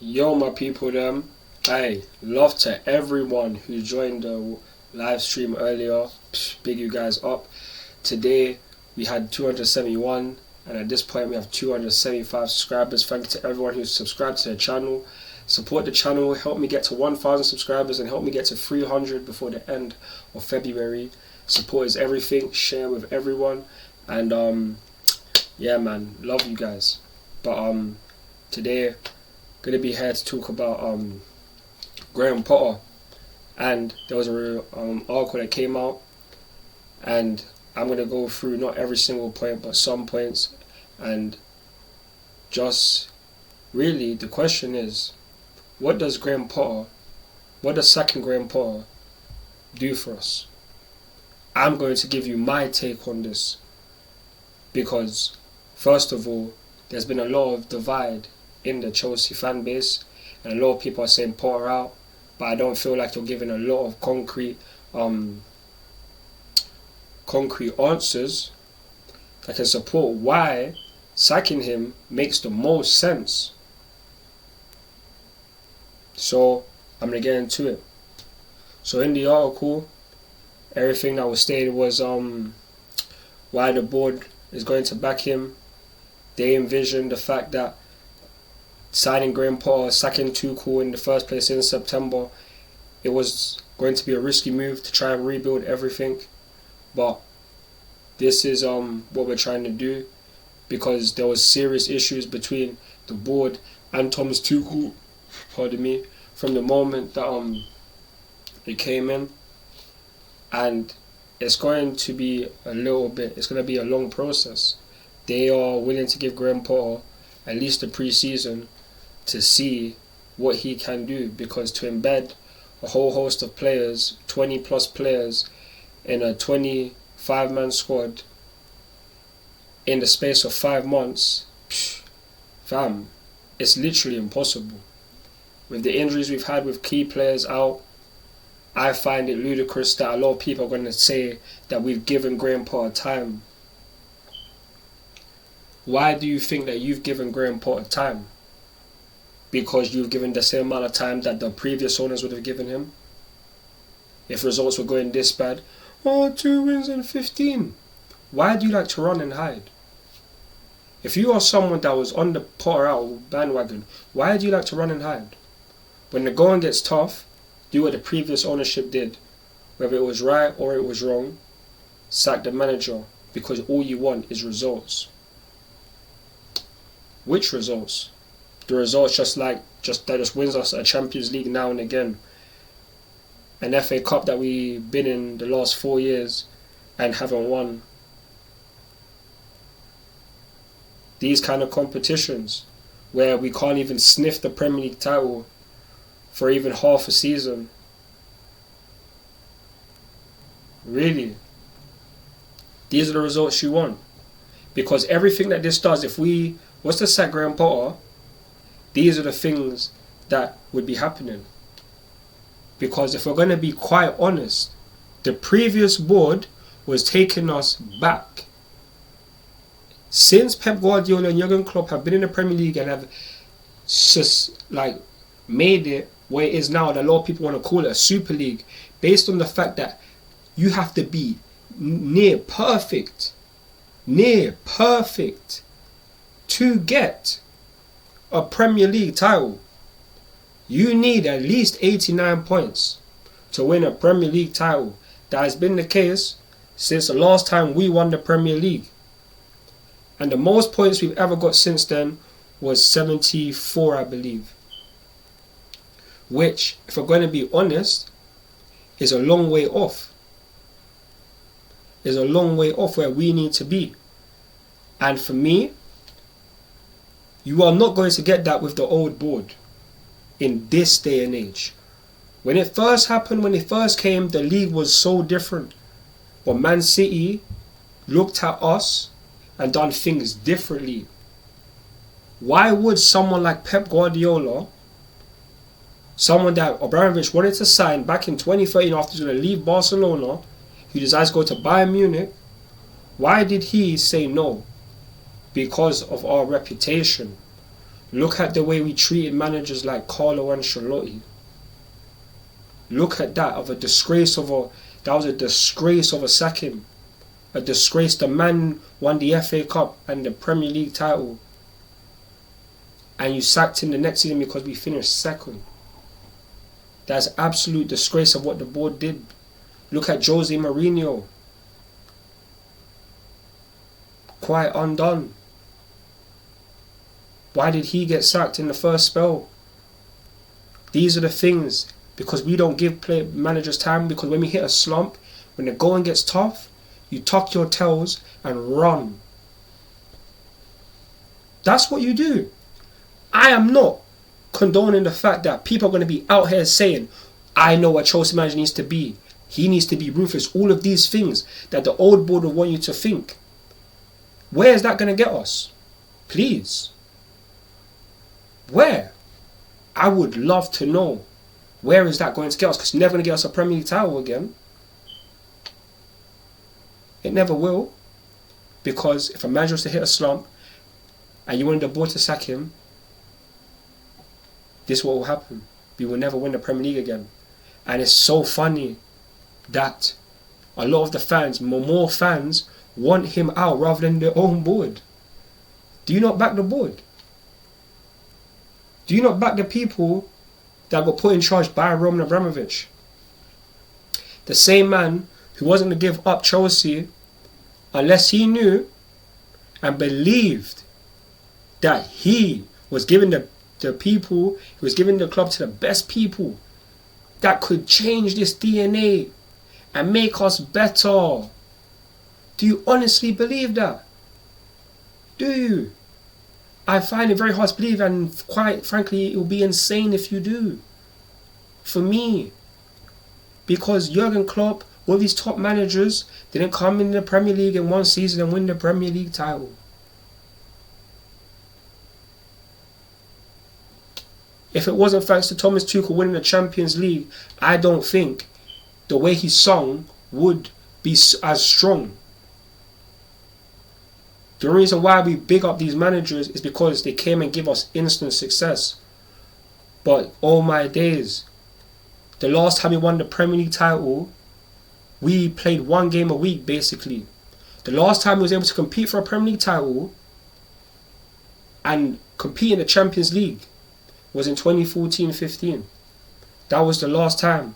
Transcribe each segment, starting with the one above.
Yo, my people, them. Hey, love to everyone who joined the live stream earlier. Big you guys up. Today we had 271, and at this point we have 275 subscribers. Thank you to everyone who's subscribed to the channel. Support the channel, help me get to 1,000 subscribers, and help me get to 300 before the end of February. Support is everything. Share with everyone, and yeah, man, love you guys. But today, gonna be here to talk about Graham Potter, and there was a article that came out, and I'm gonna go through not every single point but some points, and just really the question is, what does sacking Graham Potter do for us? I'm going to give you my take on this, because first of all, there's been a lot of divide in the Chelsea fan base, and a lot of people are saying Potter out, but I don't feel like you're giving a lot of concrete answers that can support why sacking him makes the most sense. So I'm gonna get into it. So in the article, everything that was stated was why the board is going to back him. They envision the fact that signing Graham Potter, sacking Tuchel in the first place in September, it was going to be a risky move to try and rebuild everything. But this is what we're trying to do, because there was serious issues between the board and Thomas Tuchel, from the moment that it came in, and it's going to be it's going to be a long process. They are willing to give Graham Potter at least a pre-season to see what he can do, because to embed a whole host of players, 20 plus players, in a 25-man squad in the space of 5 months, fam, it's literally impossible. With the injuries we've had with key players out, I find it ludicrous that a lot of people are going to say that we've given Graham Potter time. Why do you think that you've given Graham Potter time? Because you've given the same amount of time that the previous owners would have given him? If results were going this bad, 2 wins in 15. Why do you like to run and hide? If you are someone that was on the Potter out bandwagon, why do you like to run and hide? When the going gets tough, do what the previous ownership did. Whether it was right or it was wrong, sack the manager, because all you want is results. Which results? The results that just wins us a Champions League now and again, an FA Cup that we've been in the last 4 years and haven't won. These kind of competitions where we can't even sniff the Premier League title for even half a season. Really? These are the results you want? Because everything that this does, if we was to sack Graham Potter, these are the things that would be happening. Because if we're going to be quite honest, the previous board was taking us back. Since Pep Guardiola and Jurgen Klopp have been in the Premier League and have just made it where it is now, that a lot of people want to call it a Super League, based on the fact that you have to be near perfect to get a Premier League title. You need at least 89 points to win a Premier League title. That has been the case since the last time we won the Premier League. And the most points we've ever got since then was 74, I believe. Which, if we're going to be honest, is a long way off. Is a long way off where we need to be. And for me, you are not going to get that with the old board in this day and age. When it first happened, when it first came, the league was so different. But Man City looked at us and done things differently. Why would someone like Pep Guardiola, someone that Abramovich wanted to sign back in 2013 after he's going to leave Barcelona, who decides to go to Bayern Munich, why did he say no? Because of our reputation. Look at the way we treated managers like Carlo Ancelotti. Look at that, that was a disgrace of a sacking. A disgrace. The man won the FA Cup and the Premier League title, and you sacked him the next season because we finished second. That's absolute disgrace of what the board did. Look at Jose Mourinho. Quite undone. Why did he get sacked in the first spell? These are the things, because we don't give managers time, because when we hit a slump, when the going gets tough, you tuck your tails and run. That's what you do. I am not condoning the fact that people are going to be out here saying, I know what Chelsea manager needs to be. He needs to be ruthless. All of these things that the old board will want you to think. Where is that going to get us? Please. Where? I would love to know. Where is that going to get us? Because it's never going to get us a Premier League title again. It never will. Because if a manager was to hit a slump and you wanted the board to sack him, this is what will happen. We will never win the Premier League again. And it's so funny that a lot of the fans, more fans, want him out rather than their own board. Do you not back the board? Do you not back the people that got put in charge by Roman Abramovich? The same man who wasn't going to give up Chelsea unless he knew and believed that he was giving the people, he was giving the club to the best people that could change this DNA and make us better. Do you honestly believe that? Do you? I find it very hard to believe, and quite frankly, it will be insane if you do. For me. Because Jurgen Klopp, all these top managers, didn't come in the Premier League in one season and win the Premier League title. If it wasn't thanks to Thomas Tuchel winning the Champions League, I don't think the way he sung would be as strong. The reason why we big up these managers is because they came and give us instant success. But oh my days, the last time we won the Premier League title, we played one game a week basically. The last time we was able to compete for a Premier League title and compete in the Champions League was in 2014-15. That was the last time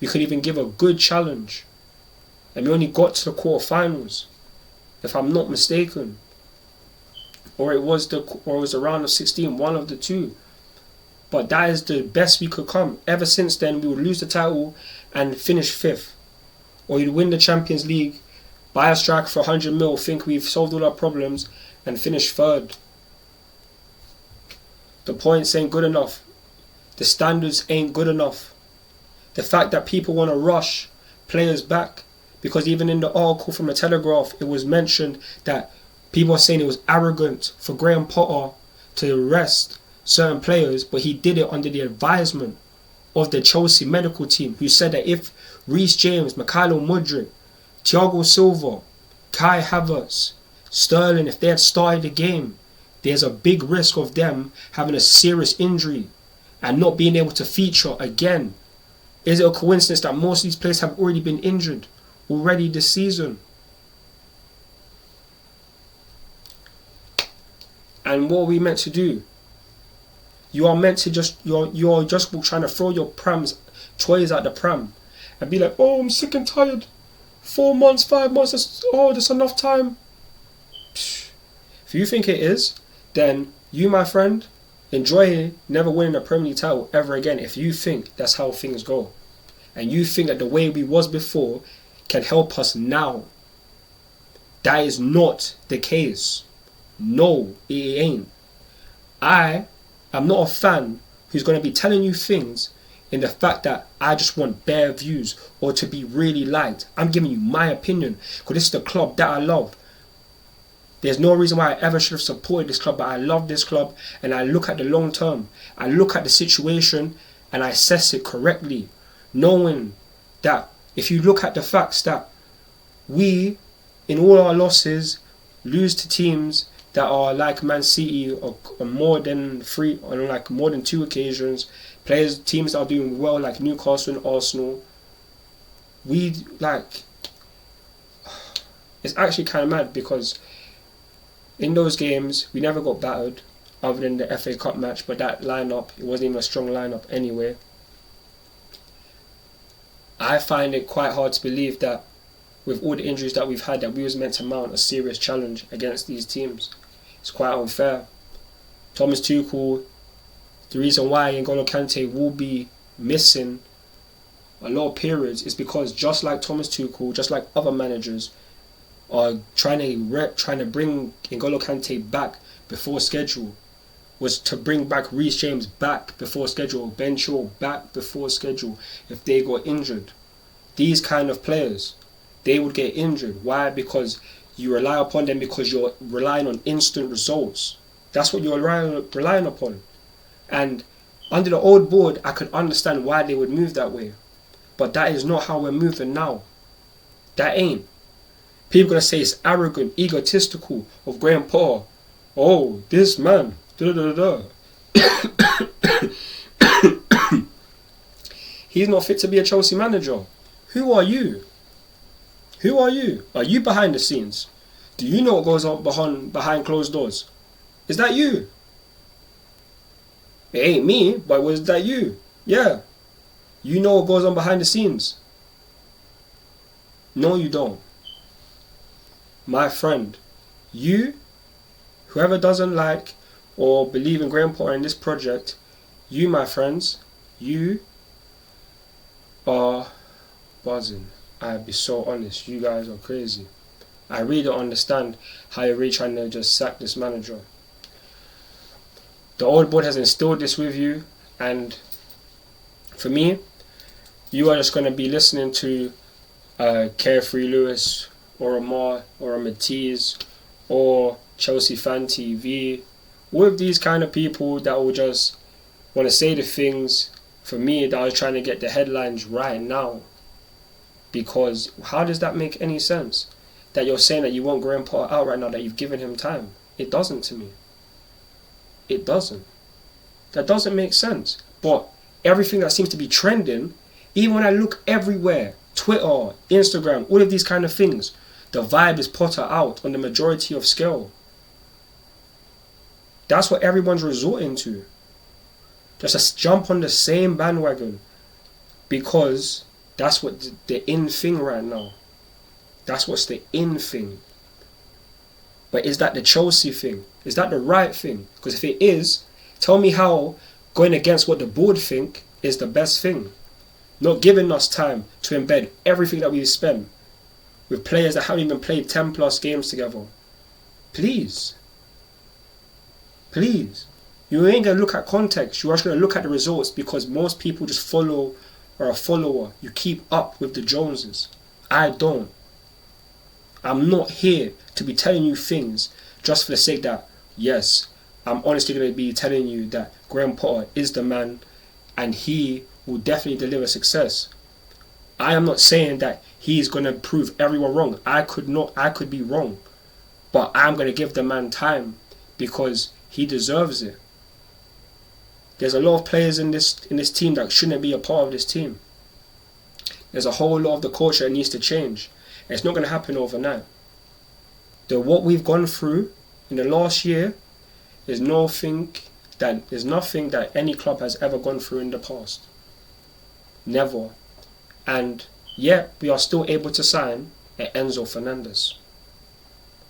we could even give a good challenge. And we only got to the quarterfinals, if I'm not mistaken. Or it was the round of 16, one of the two. But that is the best we could come. Ever since then, we would lose the title and finish 5th. Or you'd win the Champions League, buy a striker for 100 mil, think we've solved all our problems, and finish 3rd. The points ain't good enough. The standards ain't good enough. The fact that people want to rush players back, because even in the article from the Telegraph, it was mentioned that people are saying it was arrogant for Graham Potter to arrest certain players, but he did it under the advisement of the Chelsea medical team, who said that if Reece James, Mikhailo Mudryk, Thiago Silva, Kai Havertz, Sterling, if they had started the game, there's a big risk of them having a serious injury and not being able to feature again. Is it a coincidence that most of these players have already been injured already this season? And what are we meant to do? You are meant to just, you're just trying to throw your toys at the pram and be like, oh, I'm sick and tired. 4 months, 5 months, that's enough time. If you think it is, then you, my friend, enjoy never winning a Premier League title ever again if you think that's how things go. And you think that the way we was before can help us now. That is not the case. No, it ain't. I am not a fan who's going to be telling you things in the fact that I just want bare views or to be really liked. I'm giving you my opinion because this is the club that I love. There's no reason why I ever should have supported this club, but I love this club and I look at the long term. I look at the situation and I assess it correctly, knowing that if you look at the facts that we, in all our losses, lose to teams that are like Man City on more than two occasions. Teams that are doing well like Newcastle and Arsenal. It's actually kind of mad because in those games we never got battered, other than the FA Cup match. But that lineup, it wasn't even a strong lineup anyway. I find it quite hard to believe that with all the injuries that we've had, that we was meant to mount a serious challenge against these teams. It's quite unfair. Thomas Tuchel, the reason why N'Golo Kante will be missing a lot of periods is because just like Thomas Tuchel, just like other managers, are trying to bring N'Golo Kante back before schedule, was to bring back Reece James back before schedule, Ben Chilwell back before schedule if they got injured. These kind of players, they would get injured. Why? Because you rely upon them because you're relying on instant results. That's what you're relying upon. And under the old board, I could understand why they would move that way. But that is not how we're moving now. That ain't. People gonna say it's arrogant, egotistical of Graham Potter. Oh, this man. He's not fit to be a Chelsea manager. Who are you? Who are you? Are you behind the scenes? Do you know what goes on behind closed doors? Is that you? It ain't me, but was that you? Yeah. You know what goes on behind the scenes. No, you don't. My friend, whoever doesn't like or believe in Graham Potter in this project, you, my friends, you are buzzing. I'll be so honest, you guys are crazy. I really don't understand how you're really trying to just sack this manager. The old board has instilled this with you, and for me, you are just going to be listening to Carefree Lewis or Amar or a Matisse or Chelsea Fan TV, with these kind of people that will just want to say the things for me that I was trying to get the headlines right now. Because how does that make any sense? That you're saying that you want Graham Potter out right now, that you've given him time. It doesn't to me. It doesn't. That doesn't make sense. But everything that seems to be trending, even when I look everywhere, Twitter, Instagram, all of these kind of things, the vibe is Potter out on the majority of scale. That's what everyone's resorting to. Just to jump on the same bandwagon. Because that's what the in thing right now. That's what's the in thing. But is that the Chelsea thing? Is that the right thing? Because if it is, tell me how going against what the board think is the best thing. Not giving us time to embed everything that we've spent with players that haven't even played 10 plus games together. Please. Please. You ain't going to look at context. You're just going to look at the results because most people just follow or a follower. You keep up with the Joneses. I don't. I'm not here to be telling you things just for the sake that, yes, I'm honestly going to be telling you that Graham Potter is the man and he will definitely deliver success. I am not saying that he's going to prove everyone wrong. I could be wrong. But I'm going to give the man time because he deserves it. There's a lot of players in this team that shouldn't be a part of this team. There's a whole lot of the culture that needs to change. And it's not going to happen overnight. What we've gone through in the last year is nothing that any club has ever gone through in the past. Never. And yet we are still able to sign Enzo Fernandez.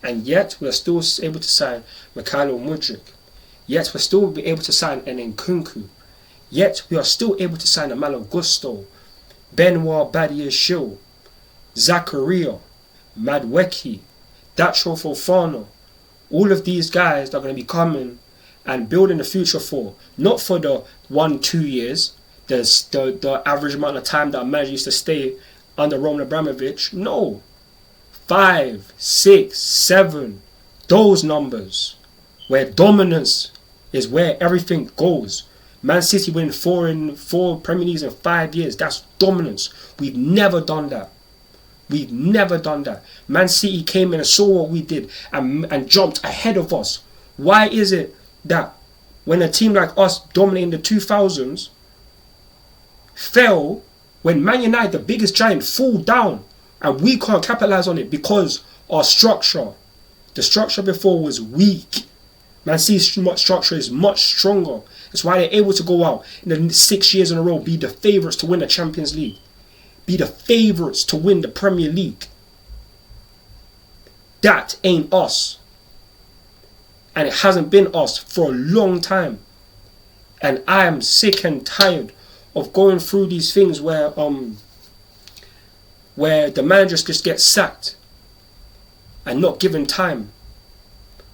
And yet we are still able to sign Mikhailo Mudryk. Yet we're still able to sign an Nkunku. Yet we are still able to sign a Malo Gusto, Benoit Badiashile, Zakaria, Madweki, Dacho Fofana. All of these guys that are going to be coming and building the future for, not for the 1-2 years, the average amount of time that a manager used to stay under Roman Abramovich. No. 5, 6, 7, those numbers where dominance is where everything goes. Man City winning 4 Premier Leagues in 5 years. That's dominance. We've never done that. We've never done that. Man City came in and saw what we did and jumped ahead of us. Why is it that when a team like us dominating the 2000s fell, when Man United, the biggest giant, fall down and we can't capitalize on it because our structure, the structure before was weak. Man City's structure is much stronger. That's why they're able to go out in the 6 years in a row, be the favourites to win the Champions League, be the favourites to win the Premier League. That ain't us. And it hasn't been us for a long time. And I am sick and tired of going through these things where the managers just get sacked and not given time.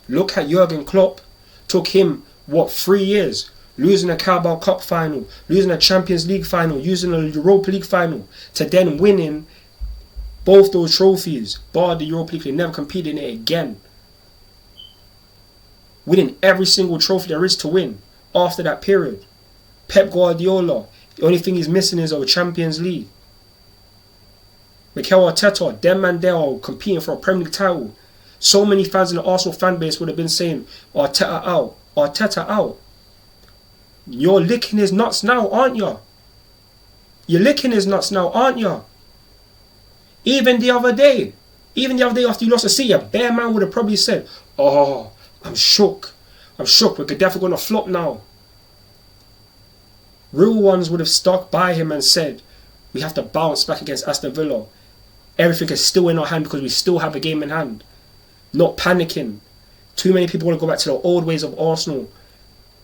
Look at Jurgen Klopp. Took him, 3 years? Losing a Carabao Cup final, losing a Champions League final, losing a Europa League final, to then winning both those trophies. Bar the Europa League, they never competed in it again. Winning every single trophy there is to win after that period. Pep Guardiola, the only thing he's missing is a Champions League. Mikel Arteta, them man there are competing for a Premier League title. So many fans in the Arsenal fan base would have been saying, Arteta out, Arteta out. You're licking his nuts now, aren't you? You're licking his nuts now, aren't you? Even the other day after you lost to City, a bare man would have probably said, oh, I'm shook. We're definitely going to flop now. Real ones would have stuck by him and said, we have to bounce back against Aston Villa. Everything is still in our hand because we still have a game in hand. Not panicking. Too many people want to go back to the old ways of Arsenal.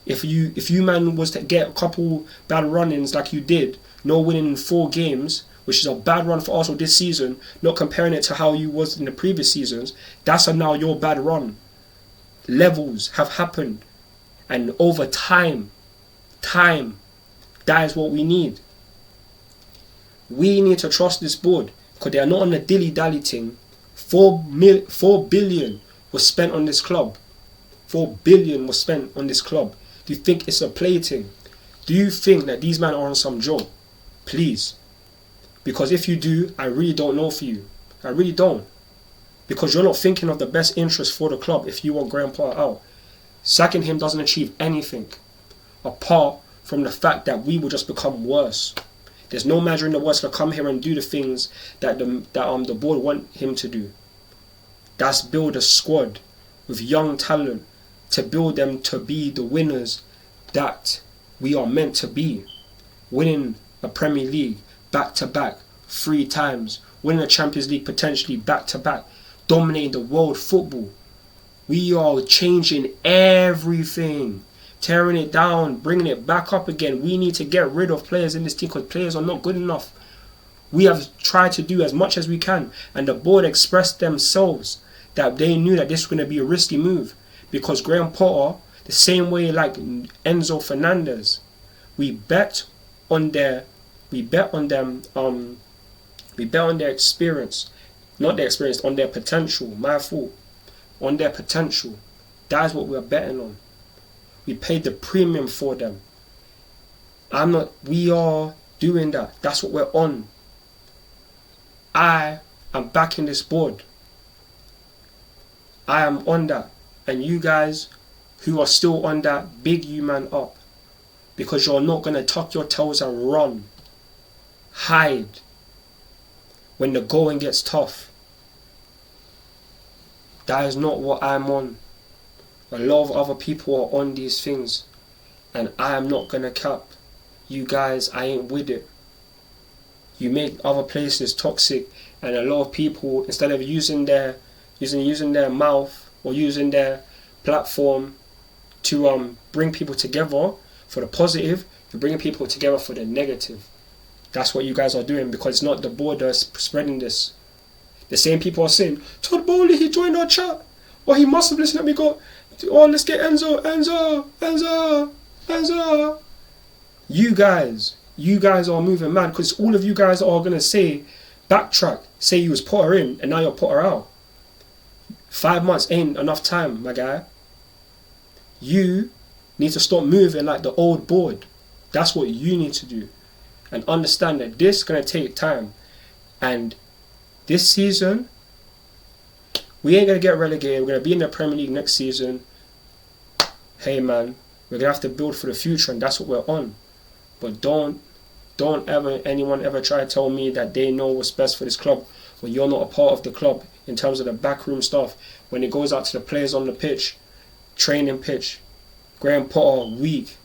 If you man was to get a couple bad run-ins like you did, no winning in 4 games, which is a bad run for Arsenal this season, not comparing it to how you was in the previous seasons, that's now your bad run. Levels have happened, and over time, that is what we need. We need to trust this board because they are not on the dilly-dally thing. 4 billion was spent on this club. 4 billion was spent on this club. Do you think it's a play thing? Do you think that these men are on some joke? Please. Because if you do, I really don't know for you. I really don't. Because you're not thinking of the best interest for the club if you want Graham Potter out. Sacking him doesn't achieve anything apart from the fact that we will just become worse. There's no manager in the world to come here and do the things that the board want him to do. That's build a squad with young talent to build them to be the winners that we are meant to be. Winning a Premier League back-to-back 3 times. Winning a Champions League potentially back-to-back. Dominating the world football. We are changing everything. Tearing it down, bringing it back up again. We need to get rid of players in this team because players are not good enough. We have tried to do as much as we can, and the board expressed themselves that they knew that this was going to be a risky move because Graham Potter, the same way like Enzo Fernandez, we bet on their experience, not their experience, on their potential. My fault. On their potential. That is what we're betting on. We paid the premium for them. We are doing that. That's what we're on. I am backing this board. I am on that. And you guys who are still on that, big you man up. Because you're not going to tuck your toes and run. Hide. When the going gets tough. That is not what I'm on. A lot of other people are on these things. And I am not going to cap. You guys, I ain't with it. You make other places toxic. And a lot of people, instead of using their mouth or using their platform to bring people together for the positive, you're bringing people together for the negative. That's what you guys are doing because it's not the board that's spreading this. The same people are saying, Todd Bowley, he joined our chat. Or he must have listened to me go, oh, let's get Enzo. You guys are moving mad because all of you guys are going to say, backtrack, say you was Potter in and now you're Potter out. 5 months ain't enough time, my guy. You need to stop moving like the old board. That's what you need to do. And understand that this is going to take time. And This season, we ain't going to get relegated. We're going to be in the Premier League next season. Hey man, we're going to have to build for the future, and that's what we're on. But don't anyone ever try to tell me that they know what's best for this club when you're not a part of the club in terms of the backroom stuff. When it goes out to the players on the pitch, training pitch, Graham Potter, weak.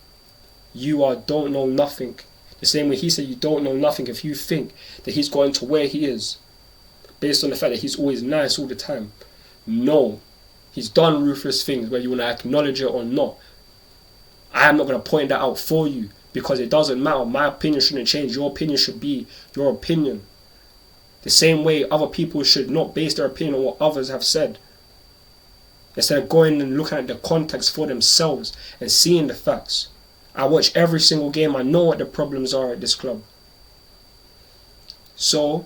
You don't know nothing. The same way he said you don't know nothing if you think that he's going to where he is based on the fact that he's always nice all the time. No. He's done ruthless things, whether you want to acknowledge it or not. I am not going to point that out for you because it doesn't matter. My opinion shouldn't change. Your opinion should be your opinion. The same way other people should not base their opinion on what others have said. Instead of going and looking at the context for themselves and seeing the facts. I watch every single game. I know what the problems are at this club. So,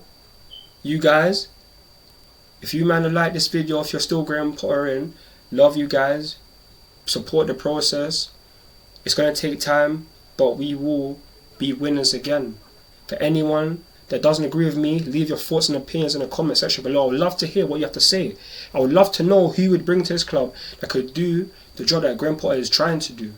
you guys, if you man like this video, if you're still Graham Potter in, love you guys. Support the process. It's going to take time, but we will be winners again. For anyone that doesn't agree with me, leave your thoughts and opinions in the comment section below. I would love to hear what you have to say. I would love to know who you would bring to this club that could do the job that Graham Potter is trying to do.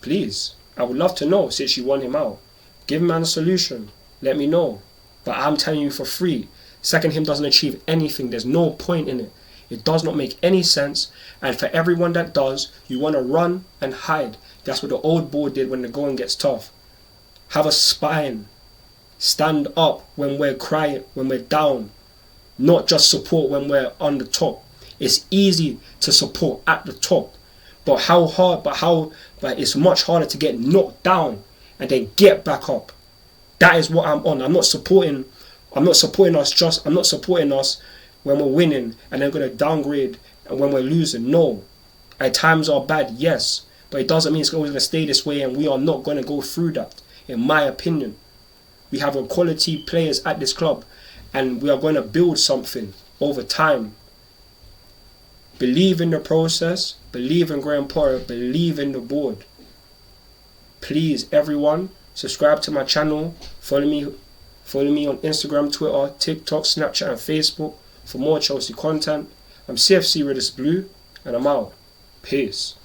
Please, I would love to know since you want him out. Give him a solution. Let me know. But I'm telling you for free, sacking him doesn't achieve anything. There's no point in it. It does not make any sense. And for everyone that does, you want to run and hide. That's what the old board did when the going gets tough. Have a spine. Stand up when we're crying, when we're down. Not just support when we're on the top. It's easy to support at the top. But but it's much harder to get knocked down and then get back up. That is what I'm on. I'm not supporting us when we're winning and then going to downgrade and when we're losing. No. At times are bad, yes. But it doesn't mean it's always going to stay this way, and we are not going to go through that, in my opinion. We have quality players at this club, and we are going to build something over time. Believe in the process, believe in Graham Potter, believe in the board. Please, everyone, subscribe to my channel, follow me on Instagram, Twitter, TikTok, Snapchat and Facebook for more Chelsea content. I'm CFC Redis Blue, and I'm out. Peace.